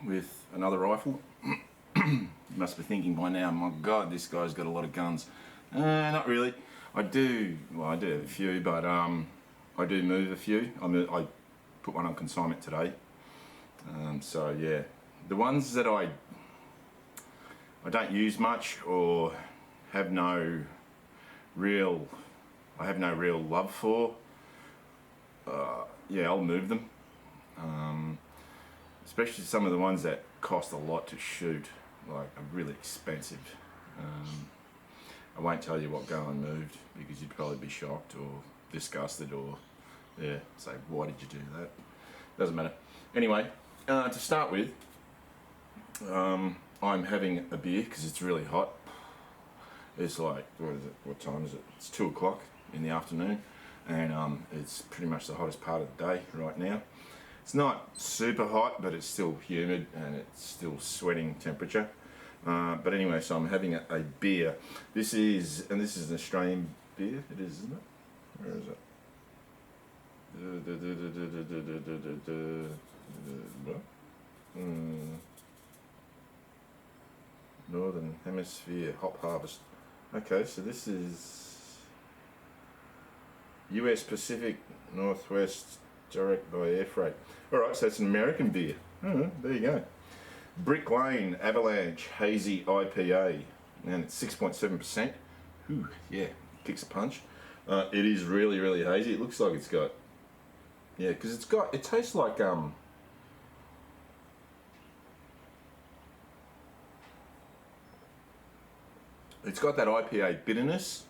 with another rifle. You must be thinking by now, my God, this guy's got a lot of guns. Not really. I do have a few, but I do move a few. I put one on consignment today. So yeah, the ones that I don't use much or have no real love for, yeah, I'll move them. Especially some of the ones that cost a lot to shoot, like are really expensive. I won't tell you what gun I moved because you'd probably be shocked or disgusted or yeah, say, why did you do that? Doesn't matter. Anyway, to start with, I'm having a beer because it's really hot. It's like, what time is it? It's 2 o'clock in the afternoon, and it's pretty much the hottest part of the day right now. It's not super hot, but it's still humid and it's still sweating temperature. But anyway, so I'm having a beer. This is an Australian beer. It is, isn't it? Where is it? Northern Hemisphere Hop Harvest. Okay, so this is US Pacific Northwest direct by air freight. Alright, so it's an American beer. There you go. Brick Lane Avalanche Hazy IPA, and it's 6.7%. Ooh, yeah, kicks a punch. It is really, really hazy. It looks like it's got, yeah, because it tastes like it's got that IPA bitterness,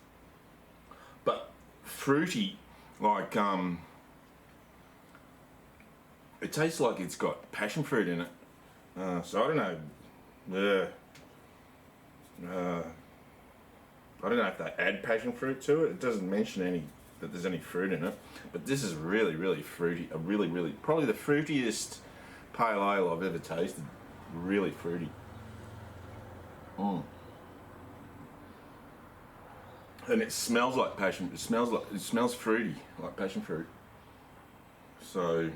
but fruity, like it tastes like it's got passion fruit in it. So I don't know. I don't know if they add passion fruit to it. It doesn't mention that there's any fruit in it. But this is really, really fruity. Probably the fruitiest pale ale I've ever tasted. Really fruity. And it smells like passion. It smells fruity, like passion fruit. So,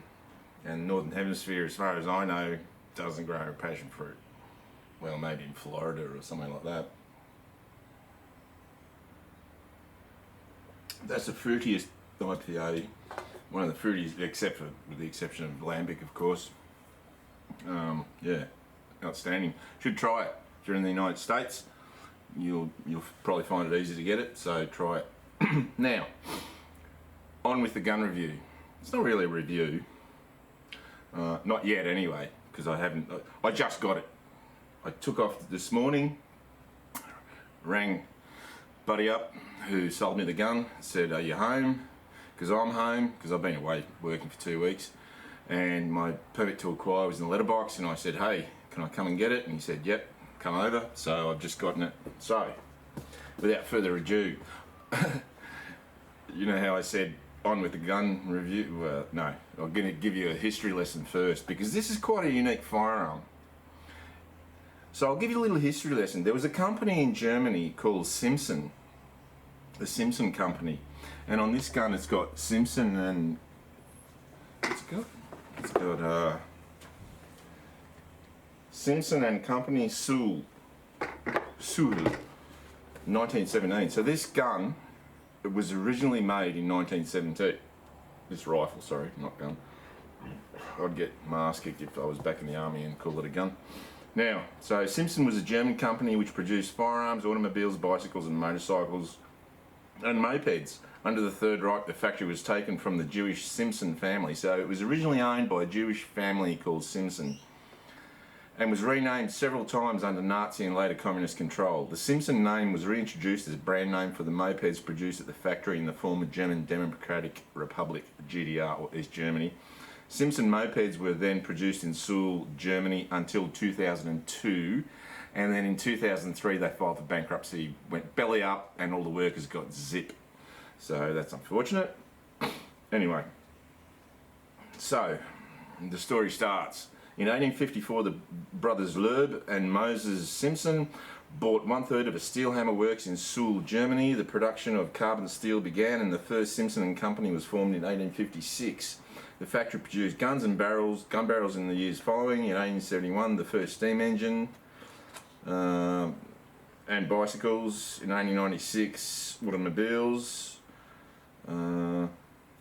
and Northern Hemisphere, as far as I know, doesn't grow passion fruit. Well, maybe in Florida or somewhere like that. That's the fruitiest IPA. One of the fruitiest, with the exception of Lambic, of course. Yeah, outstanding. Should try it. If you're in the United States, you'll probably find it easy to get it. So try it. Now, on with the gun review. It's not really a review. Not yet, anyway. Because I just got it. I took off this morning, rang buddy up who sold me the gun, said, are you home? Because I'm home, because I've been away working for 2 weeks, and my permit to acquire was in the letterbox, and I said, hey, can I come and get it? And he said, yep, come over. So I've just gotten it. So, without further ado, you know how I said, on with the gun review? Well, no, I'm going to give you a history lesson first because this is quite a unique firearm. So I'll give you a little history lesson. There was a company in Germany called Simpson, the Simpson company, and on this gun it's got Simpson and it's got Simpson and Company Sul 1917. So this gun, it was originally made in 1917. This rifle, sorry, not gun. I'd get my ass kicked if I was back in the army and called it a gun. Now, so Simpson was a German company which produced firearms, automobiles, bicycles and motorcycles and mopeds. Under the Third Reich, the factory was taken from the Jewish Simpson family. So it was originally owned by a Jewish family called Simpson and was renamed several times under Nazi and later communist control. The Simpson name was reintroduced as a brand name for the mopeds produced at the factory in the former German Democratic Republic, GDR, or East Germany. Simpson mopeds were then produced in Sul, Germany until 2002, and then in 2003 they filed for bankruptcy, went belly up, and all the workers got zip. So that's unfortunate. Anyway, so the story starts. In 1854, the brothers Loeb and Moses Simpson bought 1/3 of a steel hammer works in Sul, Germany. The production of carbon steel began and the first Simpson and Company was formed in 1856. The factory produced guns and gun barrels in the years following. In 1871, the first steam engine, and bicycles. In 1896, automobiles. And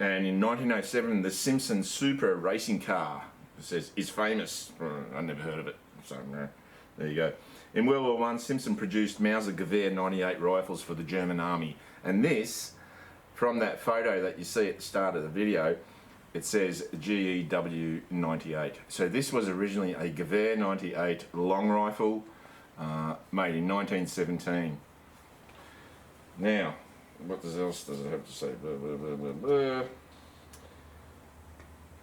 in 1907, the Simpson Supra racing car, it says, is famous. I never heard of it, so there you go. In World War I, Simpson produced Mauser Gewehr 98 rifles for the German army. And this, from that photo that you see at the start of the video, it says GEW 98. So this was originally a Gewehr 98 long rifle, made in 1917. Now, what else does it have to say? Blah, blah, blah, blah, blah.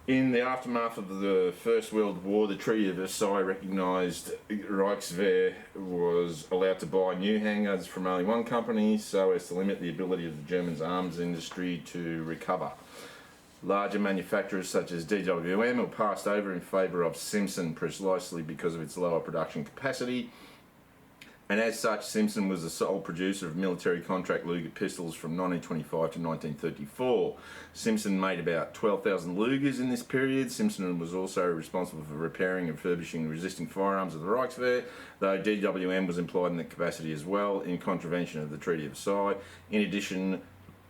In the aftermath of the First World War, the Treaty of Versailles recognised Reichswehr was allowed to buy new handguns from only one company so as to limit the ability of the German arms industry to recover. Larger manufacturers such as DWM were passed over in favour of Simpson precisely because of its lower production capacity. And as such, Simpson was the sole producer of military contract Luger pistols from 1925 to 1934. Simpson made about 12,000 Lugers in this period. Simpson was also responsible for repairing and refurbishing resisting firearms of the Reichswehr, though DWM was employed in that capacity as well, in contravention of the Treaty of Versailles. In addition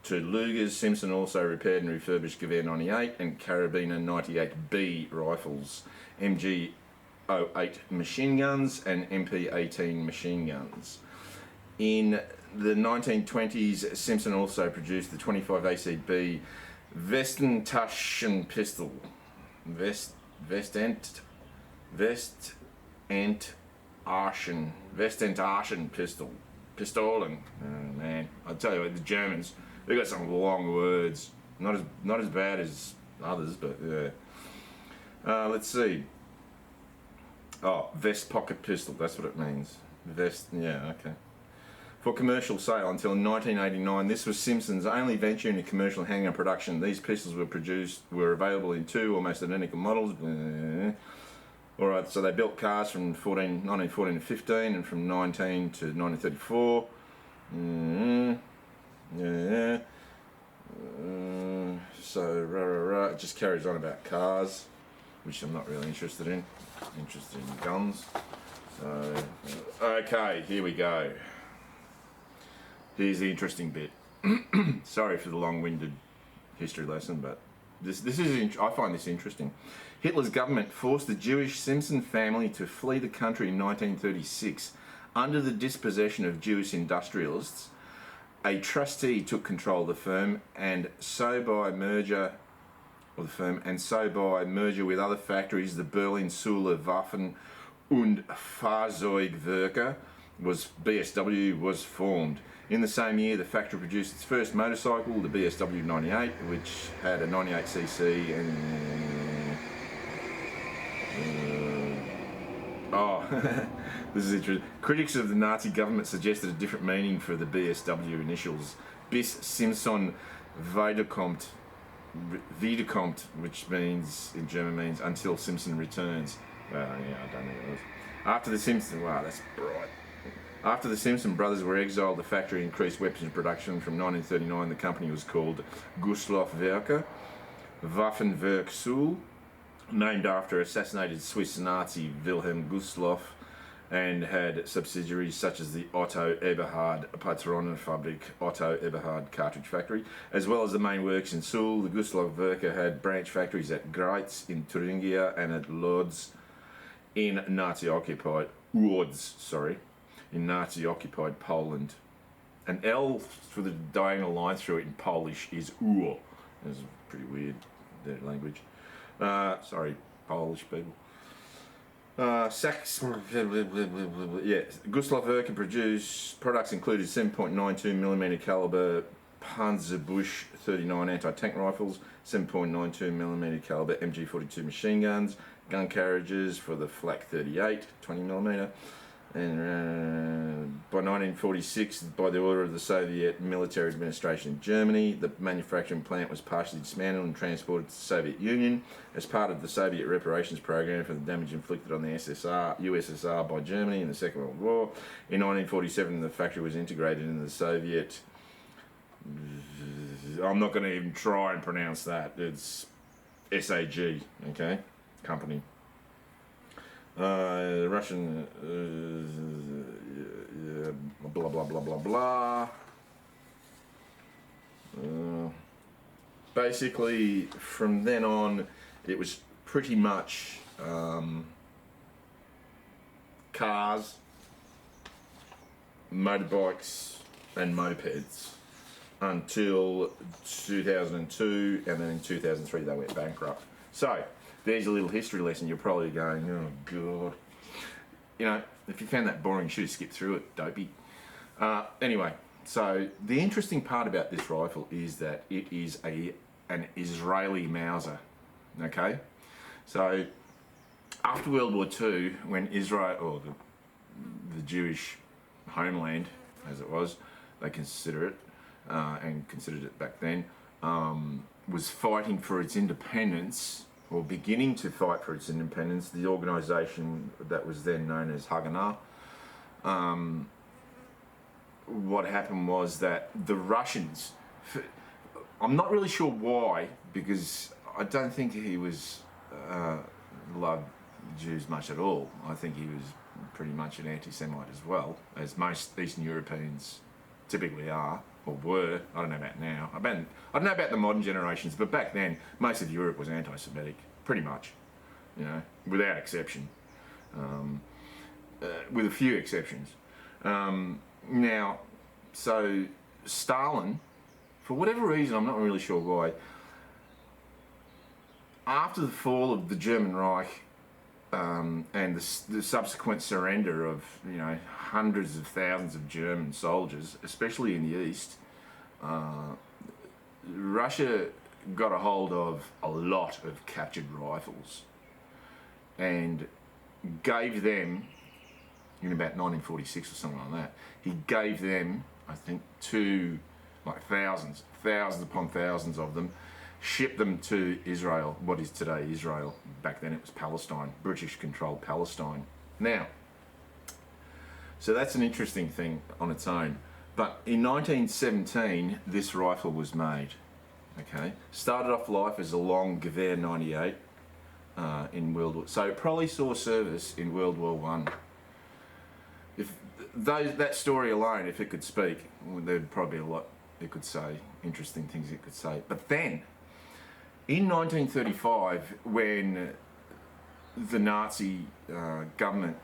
to Lugers, Simpson also repaired and refurbished Gewehr 98 and Carabiner 98B rifles, MG 08 machine guns and MP18 machine guns. In the 1920s, Simpson also produced the 25 ACB Westentaschen pistol. Westentaschen pistol. Pistolen. Oh, man, I tell you what, the Germans, they got some long words. Not as bad as others, but yeah. Let's see. Oh, vest pocket pistol, that's what it means. Vest, yeah, okay. For commercial sale until 1989, this was Simpson's only venture into commercial handgun production. These pistols were available in two almost identical models. Alright, so they built cars from 1914 to 15 and from 19 to 1934. So, it just carries on about cars, which I'm not really interested in. Interested in guns. So, okay, here we go. Here's the interesting bit. Sorry for the long-winded history lesson, but this is I find this interesting. Hitler's government forced the Jewish Simpson family to flee the country in 1936 under the dispossession of Jewish industrialists. A trustee took control of the firm, and so by merger with other factories, the Berlin Suhle Waffen- und Fahrzeugwerke BSW was formed. In the same year, the factory produced its first motorcycle, the BSW 98, which had a 98cc and... this is interesting. Critics of the Nazi government suggested a different meaning for the BSW initials. Bis Simpson Wiederkommt, which means in German means until Simpson returns. Well, yeah, I don't know what it was. After the Simpson, wow, that's bright. After the Simpson brothers were exiled, the factory increased weapons production. From 1939, the company was called Gustloff-Werke, Waffenwerk Suhl, named after assassinated Swiss Nazi Wilhelm Gustloff, and had subsidiaries such as the Otto Eberhard Patronenfabrik, Otto Eberhard cartridge factory, as well as the main works in Suhl. The Gustloff-Werke had branch factories at Greiz in Thuringia and at Lodz in Nazi-occupied Poland. An L for the diagonal line through it in Polish is Ur. It's pretty weird, their language. Sorry, Polish people. Gustloff-Werke produced products included 7.92mm caliber Panzerbusch 39 anti-tank rifles, 7.92mm caliber MG42 machine guns, gun carriages for the Flak 38 20mm, and by 1946, by the order of the Soviet Military Administration in Germany, the manufacturing plant was partially dismantled and transported to the Soviet Union as part of the Soviet reparations program for the damage inflicted on the USSR by Germany in the Second World War. In 1947, the factory was integrated into the Soviet... I'm not going to even try and pronounce that. It's SAG, okay, company. Russian, blah blah blah blah blah. Basically, from then on, it was pretty much cars, motorbikes, and mopeds until 2002, and then in 2003 they went bankrupt. So there's a little history lesson. You're probably going, oh god, you know, if you found that boring, you should have skipped through it, dopey. Anyway, so the interesting part about this rifle is that it is an Israeli Mauser. Okay, so after World War II, when Israel, or the Jewish homeland, as it was, they consider it, and considered it back then, was fighting for its independence, or beginning to fight for its independence, the organisation that was then known as Haganah. What happened was that the Russians, I'm not really sure why, because I don't think he was loved Jews much at all. I think he was pretty much an anti-Semite as well, as most Eastern Europeans typically are, or were. I don't know about now. I don't know about the modern generations, but back then, most of Europe was anti-Semitic, pretty much, you know, without exception, with a few exceptions. Now, so Stalin, for whatever reason, I'm not really sure why, after the fall of the German Reich, and the subsequent surrender of, you know, hundreds of thousands of German soldiers, especially in the east, Russia got a hold of a lot of captured rifles and gave them, in about 1946 or something like that, he gave them, I think, thousands upon thousands of them, shipped them to Israel, what is today Israel. Back then it was Palestine, British-controlled Palestine. Now, so that's an interesting thing on its own. But in 1917, this rifle was made. Okay, started off life as a long Gewehr 98 in World War. So it probably saw service in World War One. If that story alone, if it could speak, there'd probably be a lot it could say, interesting things it could say. But then, in 1935, when the Nazi government,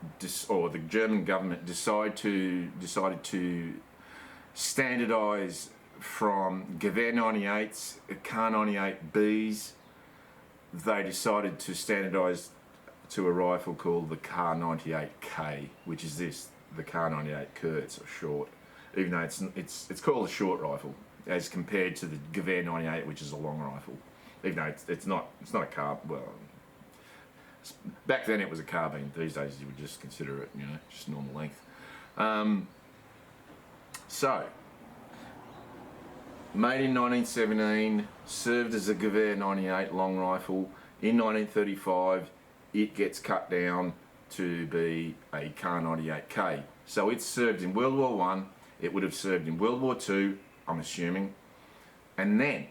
or the German government, decided to standardise from Gewehr 98s, Kar 98Bs, they decided to standardise to a rifle called the Kar 98K, which is the Kar 98 Kurz, or short. Even though it's called a short rifle as compared to the Gewehr 98, which is a long rifle. Even though it's not a carb. Well, back then it was a carbine. These days you would just consider it, you know, just normal length. So, made in 1917, served as a Gewehr 98 long rifle. In 1935, it gets cut down to be a Kar 98K. So it served in World War One. It would have served in World War Two, I'm assuming, and then,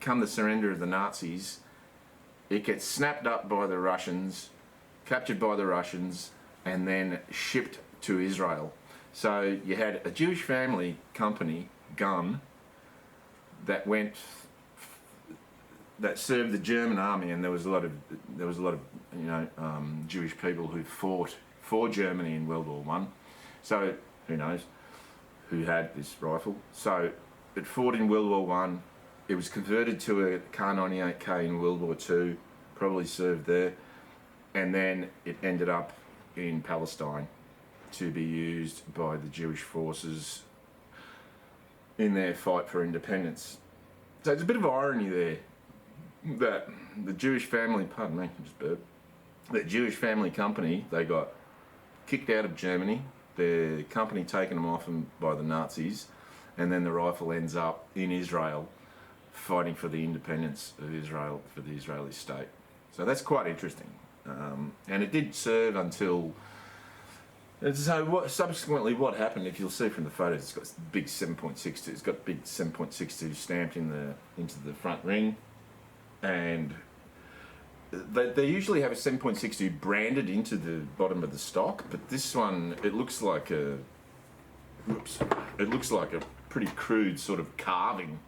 come the surrender of the Nazis, it gets snapped up by the Russians, captured by the Russians, and then shipped to Israel. So you had a Jewish family company, gun, that served the German army, and there was a lot of you know, Jewish people who fought for Germany in World War One. So who knows who had this rifle? So it fought in World War One. It was converted to a Kar 98K in World War Two, probably served there, and then it ended up in Palestine to be used by the Jewish forces in their fight for independence. So it's a bit of irony there that the Jewish family, pardon me, I just burped, the Jewish family company, they got kicked out of Germany, their company taken them off them by the Nazis, and then the rifle ends up in Israel fighting for the independence of Israel, for the Israeli state. So that's quite interesting. And it did serve until... So subsequently what happened, if you'll see from the photos, it's got big 7.62, it's got big 7.62 stamped into the front ring. and they usually have a 7.62 branded into the bottom of the stock, but this one, it looks like a pretty crude sort of carving,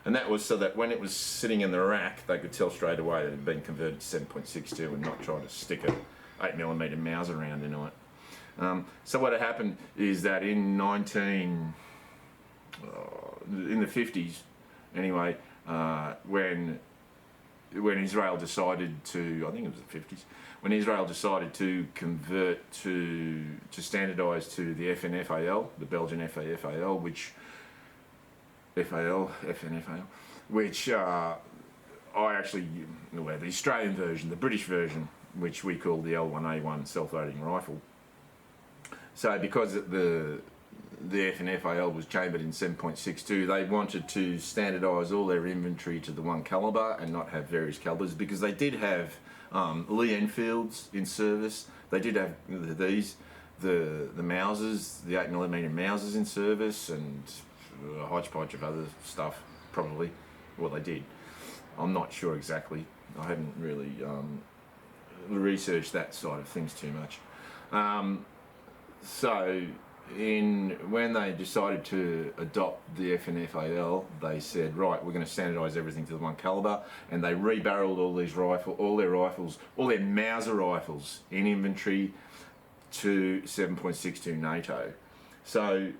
and that was so that when it was sitting in the rack, they could tell straight away that it had been converted to 7.62 and not try to stick a 8mm Mauser round into it. So what had happened is that in the 50s, anyway, when Israel decided to, I think it was the 50s, when Israel decided to convert to standardise to the FNFAL, the Belgian FAFAL, which FNFAL, which I actually, well, the Australian version, the British version, which we call the L1A1 self-loading rifle. So because the FNFAL was chambered in 7.62, they wanted to standardise all their inventory to the one calibre and not have various calibres, because they did have Lee Enfields in service. They did have the Mausers, the 8mm Mausers in service, and a hodgepodge of other stuff, probably. Well, they did. I'm not sure exactly. I haven't really researched that side of things too much. So when they decided to adopt the FNFAL, they said, right, we're going to standardise everything to the one calibre, and they rebarrelled all their Mauser rifles in inventory to 7.62 NATO. So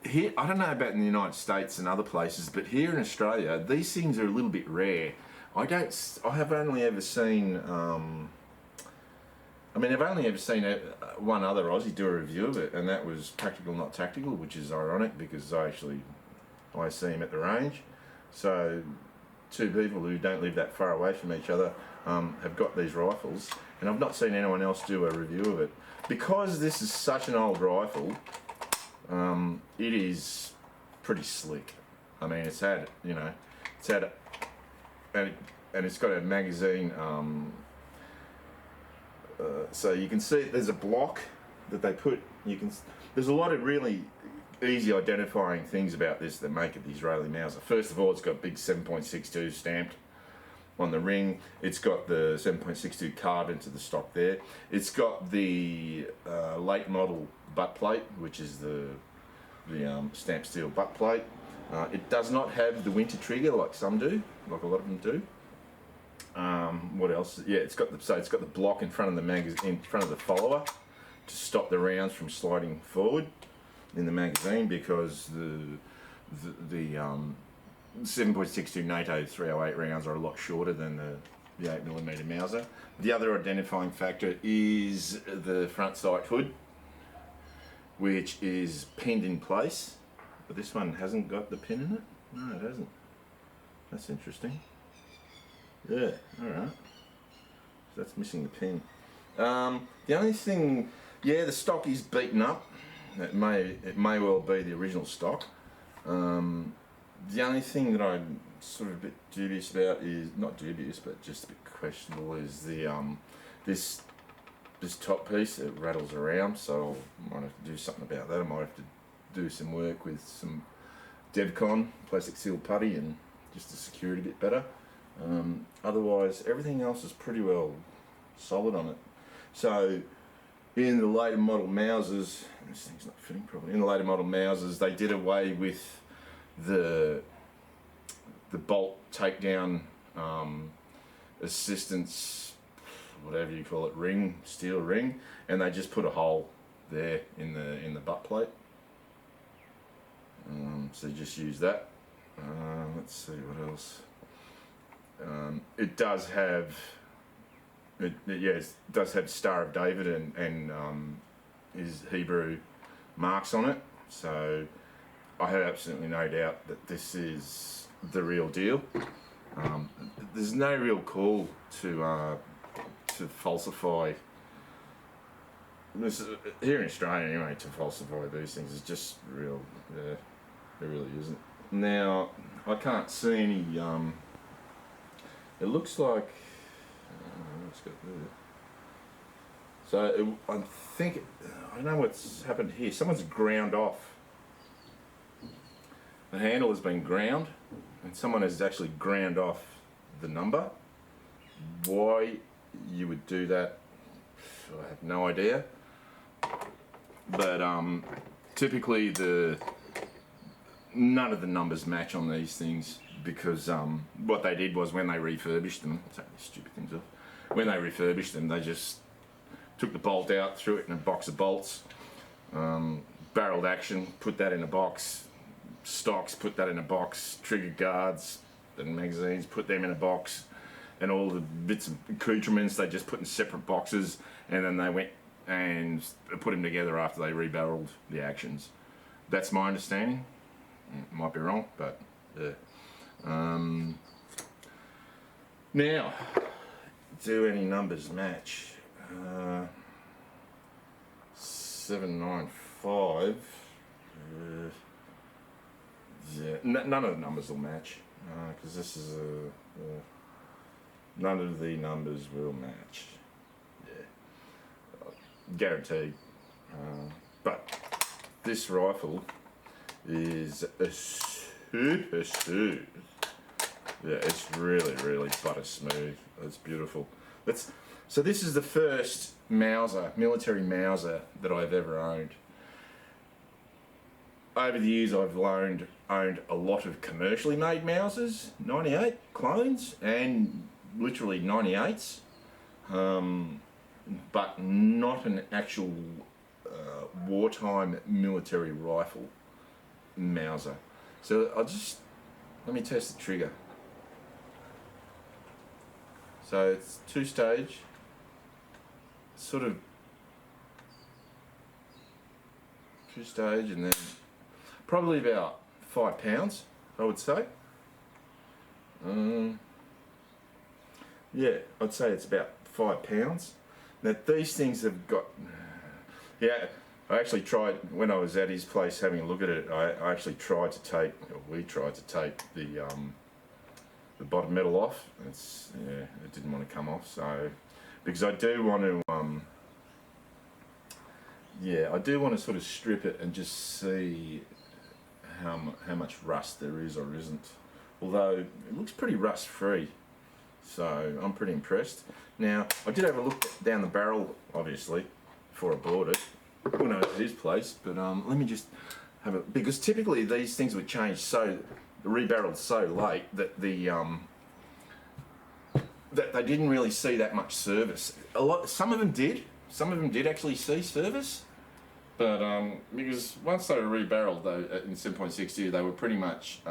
here, I don't know about in the United States and other places, but here in Australia, these things are a little bit rare. I have only ever seen, I've only ever seen one other Aussie do a review of it, and that was Practical Not Tactical, which is ironic because I see him at the range. So two people who don't live that far away from each other have got these rifles, and I've not seen anyone else do a review of it. Because this is such an old rifle, it is pretty slick. I mean, and it's got a magazine, so you can see there's a block that they put, there's a lot of really easy identifying things about this that make it the Israeli Mauser. First of all, it's got big 7.62 stamped on the ring. It's got the 7.62 carved into the stock there. It's got the late model butt plate, which is the stamped steel butt plate. It does not have the winter trigger like some do, like a lot of them do. What else? Yeah, it's got the block in front of the follower to stop the rounds from sliding forward in the magazine, because the 7.62 NATO 308 rounds are a lot shorter than the 8mm Mauser. The other identifying factor is the front sight hood, which is pinned in place, but this one hasn't got the pin in it. No, it hasn't. That's interesting. Yeah, alright. So that's missing the pin. The only thing, yeah, the stock is beaten up. It may well be the original stock. The only thing that I'm sort of a bit dubious about is, not dubious, but just a bit questionable, is the this top piece. It rattles around, so I might have to do something about that. I might have to do some work with some Devcon plastic seal putty and just to secure it a bit better. Otherwise, everything else is pretty well solid on it. So, in the later model Mausers, this thing's not fitting properly. In the later model Mausers, they did away with the bolt takedown assistance, whatever you call it, steel ring, and they just put a hole there in the butt plate. So you just use that. Let's see what else. It does have Star of David and his Hebrew marks on it, so I have absolutely no doubt that this is the real deal. There's no real call to falsify this here in Australia anyway. To falsify these things is just real. Yeah, there really isn't. Now I can't see any. It looks like. Let's go there. So I don't know what's happened here. Someone's ground off. The handle has been ground, and someone has actually ground off the number. Why you would do that, I have no idea. But typically none of the numbers match on these things, because what they did was, when they refurbished them, take these stupid things off, when they refurbished them, they just took the bolt out, threw it in a box of bolts, barreled action, put that in a box, stocks, put that in a box, trigger guards and magazines, put them in a box, and all the bits of accoutrements they just put in separate boxes, and then they went and put them together after they rebarreled the actions. That's my understanding. Might be wrong, but yeah. Now, do any numbers match? 795. Yeah, none of the numbers will match, because this is none of the numbers will match. Yeah, guaranteed. But this rifle is a super smooth. Yeah, it's really butter smooth. It's beautiful. So this is the first Mauser, military Mauser, that I've ever owned. Over the years, I've owned a lot of commercially made Mausers, 98 clones, and literally 98s, but not an actual wartime military rifle Mauser. So let me test the trigger. So it's 2-stage, sort of 2-stage, and then probably about 5 pounds, I would say. Yeah, I'd say it's about 5 pounds. Now these things have got, yeah, I actually tried, when I was at his place having a look at it, I actually tried to take, or we tried to take the bottom metal off. It didn't want to come off, so, because I do want to, I do want to sort of strip it and just see how much rust there is or isn't. Although it looks pretty rust free, so I'm pretty impressed. Now I did have a look down the barrel, obviously, before I bought it when I was at his place. But let me just have a, because typically these things would change rebarreled so late that that they didn't really see that much service. Some of them did actually see service. But because once they were rebarreled, though, in 7.62, they were pretty much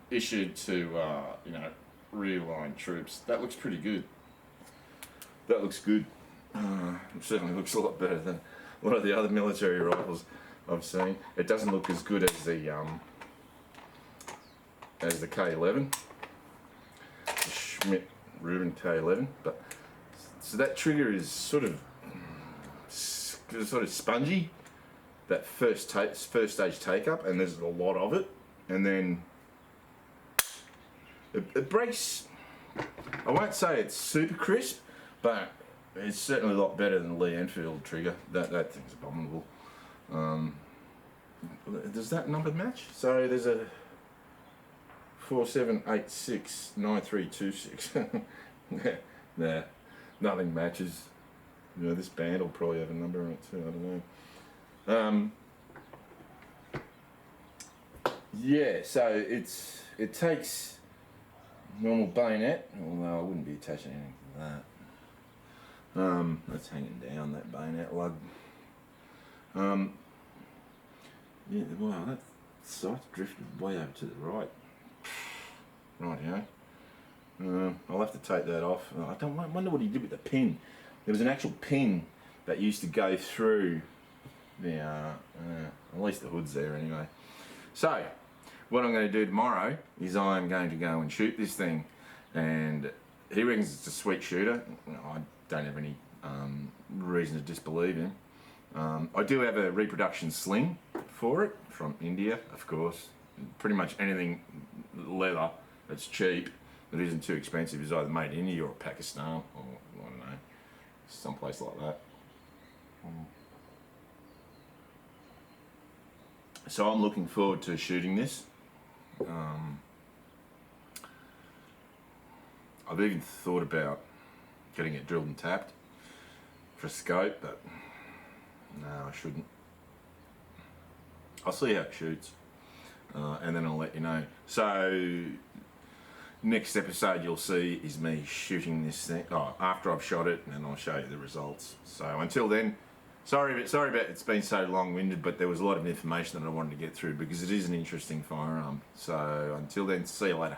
issued to realign troops. That looks pretty good. That looks good. It certainly looks a lot better than a lot of the other military rifles I've seen. It doesn't look as good as the K11, the Schmidt Rubin K11. But so that trigger is sort of spongy, that first stage take up, and there's a lot of it, and then it breaks. I won't say it's super crisp, but it's certainly a lot better than the Lee Enfield trigger. That thing's abominable. Does that number match? So there's a 47869326. Nah, nothing matches. You know, this band will probably have a number on it too, I don't know. Yeah, so it takes normal bayonet, although I wouldn't be attaching anything to that. That's hanging down, that bayonet lug. Yeah, wow, that sight's drifted way over to the right. Rightio. I'll have to take that off. I wonder what he did with the pin. There was an actual pin that used to go through the, at least the hood's there anyway. So, what I'm going to do tomorrow is I'm going to go and shoot this thing, and he reckons it's a sweet shooter. I don't have any reason to disbelieve him. I do have a reproduction sling for it from India, of course. Pretty much anything leather that's cheap, that isn't too expensive, is either made in India or Pakistan, or I don't know, someplace like that. So I'm looking forward to shooting this. I've even thought about getting it drilled and tapped for scope, but no, I shouldn't. I'll see how it shoots, and then I'll let you know. So next episode you'll see is me shooting this thing. Oh, after I've shot it, and then I'll show you the results. So until then, sorry about it's been so long-winded, but there was a lot of information that I wanted to get through because it is an interesting firearm. So until then, see you later.